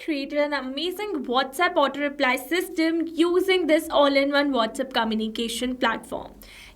created an amazing WhatsApp auto reply system using this all-in-one WhatsApp communication platform.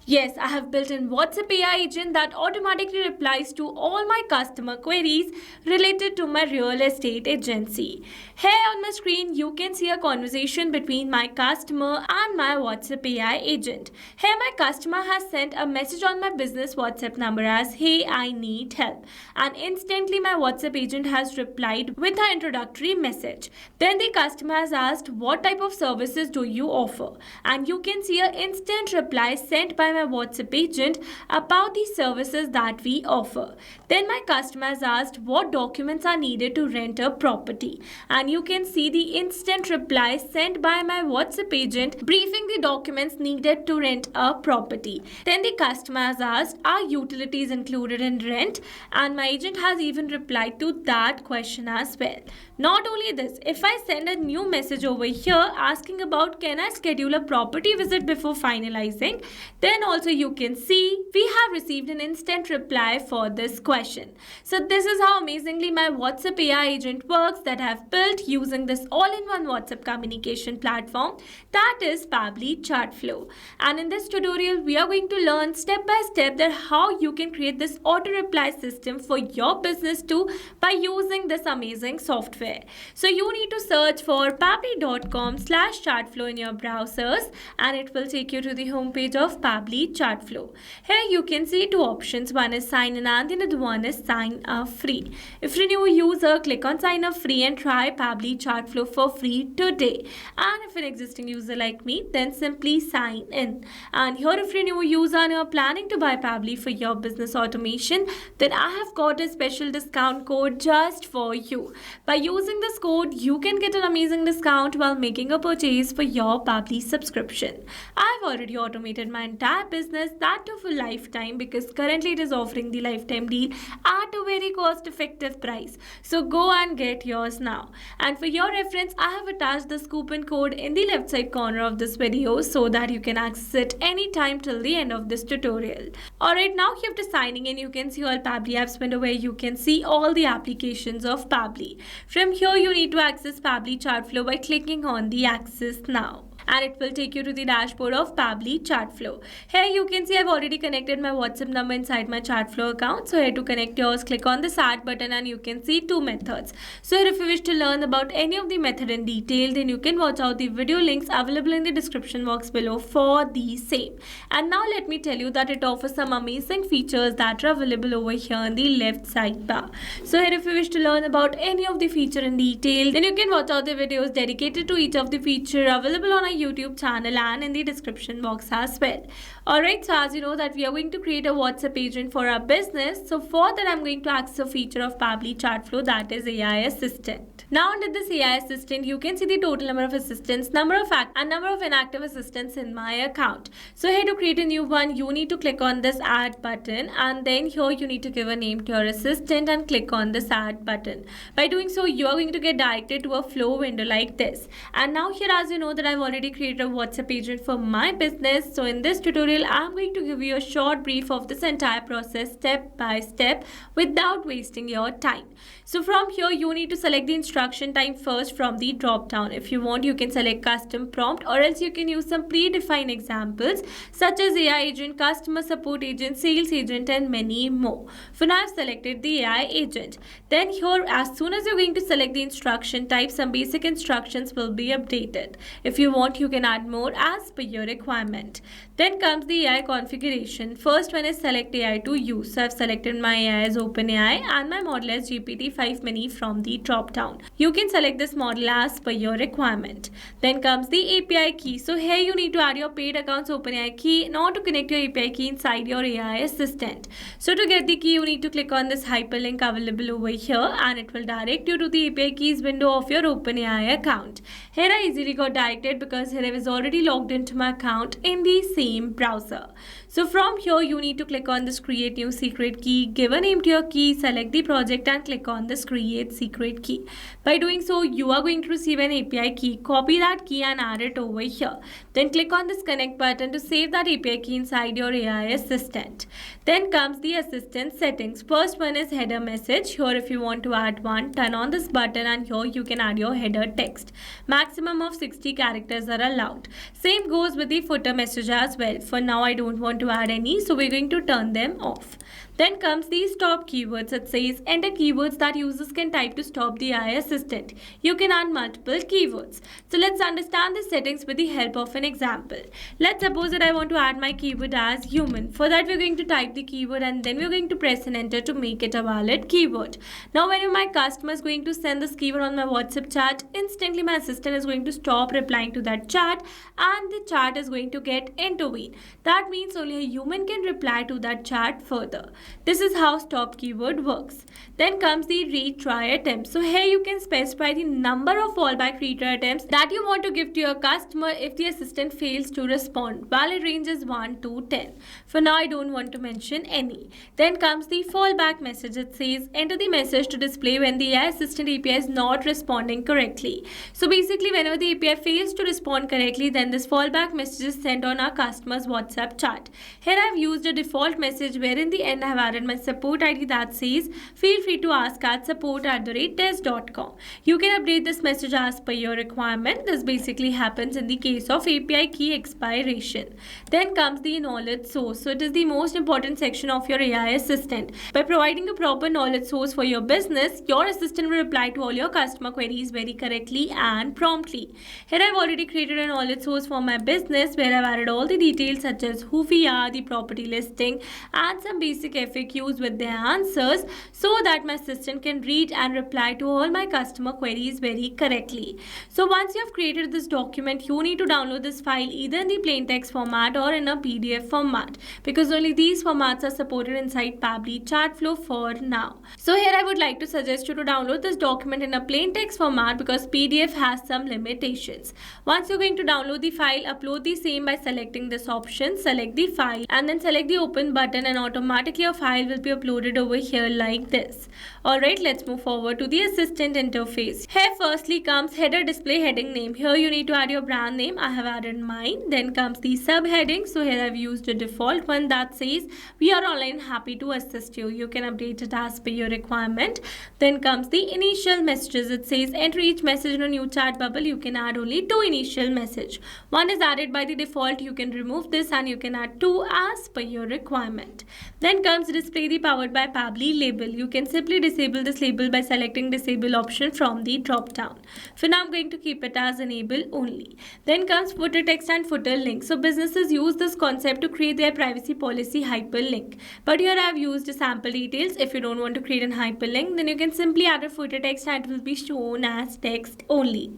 Yes, I have built in WhatsApp AI agent that automatically replies to all my customer queries related to my real estate agency. Here on my screen, you can see a conversation between my customer and my WhatsApp AI agent. Here my customer has sent a message on my business WhatsApp number as, "Hey, I need help." And instantly my WhatsApp agent has replied with an introductory message. Then the customer has asked, "What type of services do you offer?" And you can see an instant reply sent by my WhatsApp agent about the services that we offer. Then my customer has asked what documents are needed to rent a property. And you can see the instant reply sent by my WhatsApp agent briefing the documents needed to rent a property. Then the customer has asked, "Are utilities included in rent?" And my agent has even replied to that question as well. Not only this, if I send a new message over here asking about can I schedule a property visit before finalizing, then also you can see we have received an instant reply for this question. So this is how amazingly my WhatsApp AI agent works that I have built using this all-in-one WhatsApp communication platform, that is Pabbly Chatflow. And in this tutorial, we are going to learn step by step that how you can create this auto reply system for your business too by using this amazing software. So you need to search for pabbly.com/chatflow in your browsers and it will take you to the homepage of Pabbly Chatflow. Here you can see two options. One is sign in and the other one is sign up free. If you're a new user, click on sign up free and try Pabbly Chatflow for free today. And if you're an existing user like me, then simply sign in. And here if you're a new user and you're planning to buy Pabbly for your business automation, then I have got a special discount code just for you. By using this code, you can get an amazing discount while making a purchase for your Pabbly subscription. I've already automated my entire business, that too for lifetime, because currently it is offering the lifetime deal at a very cost-effective price. So go and get yours now. And for your reference, I have attached this coupon code in the left side corner of this video so that you can access it anytime till the end of this tutorial. Alright, now after signing in, you can see all Pabbly apps window where you can see all the applications of Pabbly. From here, you need to access Pabbly Chatflow by clicking on the Access Now. And it will take you to the dashboard of Pabbly Chatflow. Here you can see I've already connected my WhatsApp number inside my Chatflow account. So here to connect yours, click on this add button and you can see two methods. So here if you wish to learn about any of the method in detail, then you can watch out the video links available in the description box below for the same. And now let me tell you that it offers some amazing features that are available over here in the left sidebar. So here if you wish to learn about any of the feature in detail, then you can watch out the videos dedicated to each of the feature available on our YouTube channel and in the description box as well. Alright, so as you know that we are going to create a WhatsApp agent for our business. So for that I'm going to access a feature of Pabbly Chatflow, that is AI Assistant. Now under this AI Assistant, you can see the total number of assistants, number of active and number of inactive assistants in my account. So here to create a new one, you need to click on this add button and then here you need to give a name to your assistant and click on this add button. By doing so, you are going to get directed to a flow window like this. And now here, as you know that I've already created a WhatsApp agent for my business. So in this tutorial, I'm going to give you a short brief of this entire process step by step without wasting your time. So from here, you need to select the instruction type first from the drop down. If you want, you can select custom prompt or else you can use some predefined examples such as AI agent, customer support agent, sales agent and many more. For now, I've selected the AI agent. Then here, as soon as you're going to select the instruction type, some basic instructions will be updated. If you want, you can add more as per your requirement. Then comes the AI configuration. First one is select AI to use. So I've selected my AI as OpenAI and my model as GPT-5 Mini from the drop down. You can select this model as per your requirement. Then comes the API key. So here you need to add your paid accounts OpenAI key in order to connect your API key inside your AI assistant. So to get the key, you need to click on this hyperlink available over here and it will direct you to the API keys window of your OpenAI account. Here I easily got directed because here I was already logged into my account in the same browser. So from here, you need to click on this create new secret key, give a name to your key, select the project and click on this create secret key. By doing so, you are going to receive an API key. Copy that key and add it over here. Then click on this connect button to save that API key inside your AI assistant. Then comes the assistant settings. First one is header message. Here if you want to add one, turn on this button and here you can add your header text. Maximum of 60 characters are allowed. Same goes with the footer message as well. For now I don't want to add any, so we're going to turn them off. Then comes the stop keywords. It says enter keywords that users can type to stop the AI assistant. You can add multiple keywords. So let's understand the settings with the help of an example. Let's suppose that I want to add my keyword as human. For that we're going to type the keyword and then we're going to press an enter to make it a valid keyword. Now when my customer is going to send this keyword on my WhatsApp chat, instantly my assistant is going to stop replying to that chat and the chat is going to get intervened. That means only a human can reply to that chat further. This is how stop keyword works. Then comes the retry attempts. So here you can specify the number of fallback retry attempts that you want to give to your customer if the assistant fails to respond. Valid range is 1 to 10. For now I don't want to mention any. Then comes the fallback message. It says enter the message to display when the AI assistant API is not responding correctly. So basically whenever the API fails to respond correctly, then this fallback message is sent on our customer's WhatsApp chat. Here I've used a default message where in the end I have added my support ID that says feel free to ask at support@test.com. You can update this message as per your requirement. This basically happens in the case of API key expiration. Then comes the knowledge source. So it is the most important section of your AI assistant. By providing a proper knowledge source for your business, your assistant will reply to all your customer queries very correctly and promptly. Here I've already created a knowledge source for my business where I've added all the details such as who we are, the property listing and some basic FAQs with their answers so that my assistant can read and reply to all my customer queries very correctly. So once you have created this document, you need to download this file either in the plain text format or in a PDF format because only these formats are supported inside Pabbly Chatflow for now. So here I would like to suggest you to download this document in a plain text format because PDF has some limitations. Once you're going to download the file, upload the same by selecting this option, select the file and then select the open button and automatically your file will be uploaded over here like this. Alright, let's move forward to the assistant interface. Here firstly comes header display heading name. Here you need to add your brand name. I have added mine. Then comes the subheading. So here I've used a default one that says we are online, happy to assist you. You can update it as per your requirement. Then comes the initial messages. It says enter each message in a new chat bubble. You can add only 2 initial message. One is added by the default. You can remove this and you can add 2 as per your requirement. Then comes display the powered by Pabbly label. You can simply disable this label by selecting disable option from the drop down. For now I'm going to keep it as enable only. Then comes footer text and footer link. So businesses use this concept to create their privacy policy hyperlink. But here I have used sample details. If you don't want to create an hyperlink, then you can simply add a footer text and it will be shown as text only.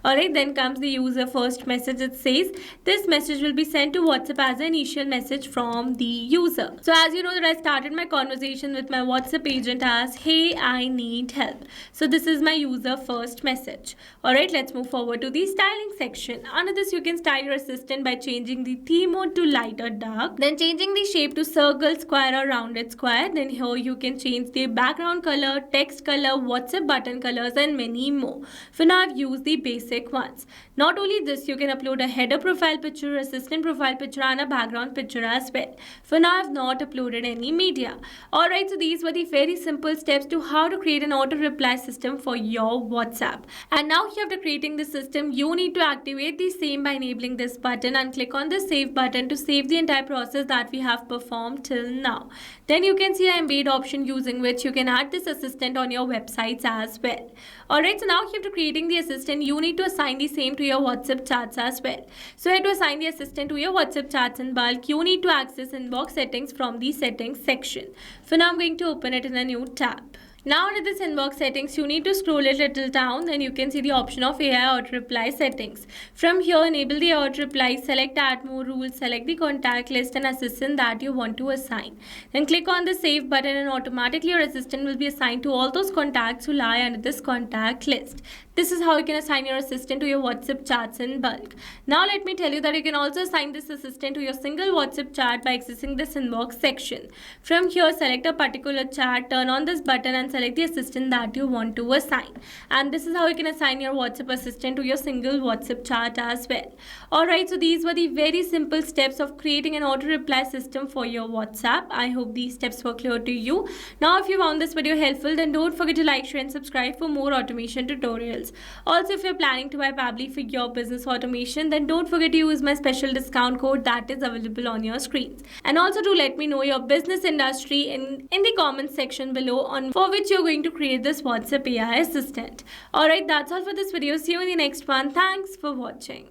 Alright, then comes the user first message. It says this message will be sent to WhatsApp as an initial message from the user. So as you know that I started my conversation with my WhatsApp agent as hey, I need help. So this is my user first message. Alright, let's move forward to the styling section. Under this you can style your assistant by changing the theme mode to light or dark. Then changing the shape to circle, square or rounded square. Then here you can change the background color, text color, WhatsApp button colors and many more. For now I've used the basic ones. Not only this, you can upload a header profile picture, assistant profile picture and a background picture as well. For now I've not uploaded any media. Alright, so these were the very simple steps to how to create an auto reply system for your WhatsApp. And now after creating the system, you need to activate the same by enabling this button and click on the save button to save the entire process that we have performed till now. Then you can see an embed option using which you can add this assistant on your websites as well. Alright, so now after creating the assistant, you need to assign the same to your WhatsApp chats as well. So here to assign the assistant to your WhatsApp chats in bulk, you need to access inbox settings from the settings section. For now I'm going to open it in a new tab. Now under this inbox settings, you need to scroll it little down, then you can see the option of AI auto reply settings. From here, enable the auto reply, select add more rules, select the contact list and assistant that you want to assign. Then click on the save button and automatically your assistant will be assigned to all those contacts who lie under this contact list. This is how you can assign your assistant to your WhatsApp chats in bulk. Now let me tell you that you can also assign this assistant to your single WhatsApp chat by accessing this inbox section. From here, select a particular chat, turn on this button and select the assistant that you want to assign. And this is how you can assign your WhatsApp assistant to your single WhatsApp chat as well. Alright, so these were the very simple steps of creating an auto reply system for your WhatsApp. I hope these steps were clear to you. Now if you found this video helpful, then don't forget to like, share and subscribe for more automation tutorials. Also, if you're planning to buy Pabbly for your business automation, then don't forget to use my special discount code that is available on your screens. And also do let me know your business industry in the comments section below on for which you're going to create this WhatsApp AI assistant. Alright, that's all for this video. See you in the next one. Thanks for watching.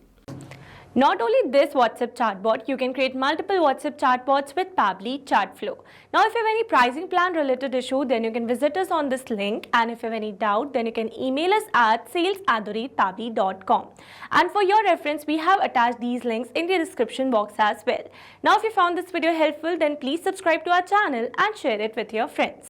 Not only this WhatsApp chatbot, you can create multiple WhatsApp chatbots with Pabbly Chatflow. Now, if you have any pricing plan related issue, then you can visit us on this link. And if you have any doubt, then you can email us at sales@pabbly.com. And for your reference, we have attached these links in the description box as well. Now, if you found this video helpful, then please subscribe to our channel and share it with your friends.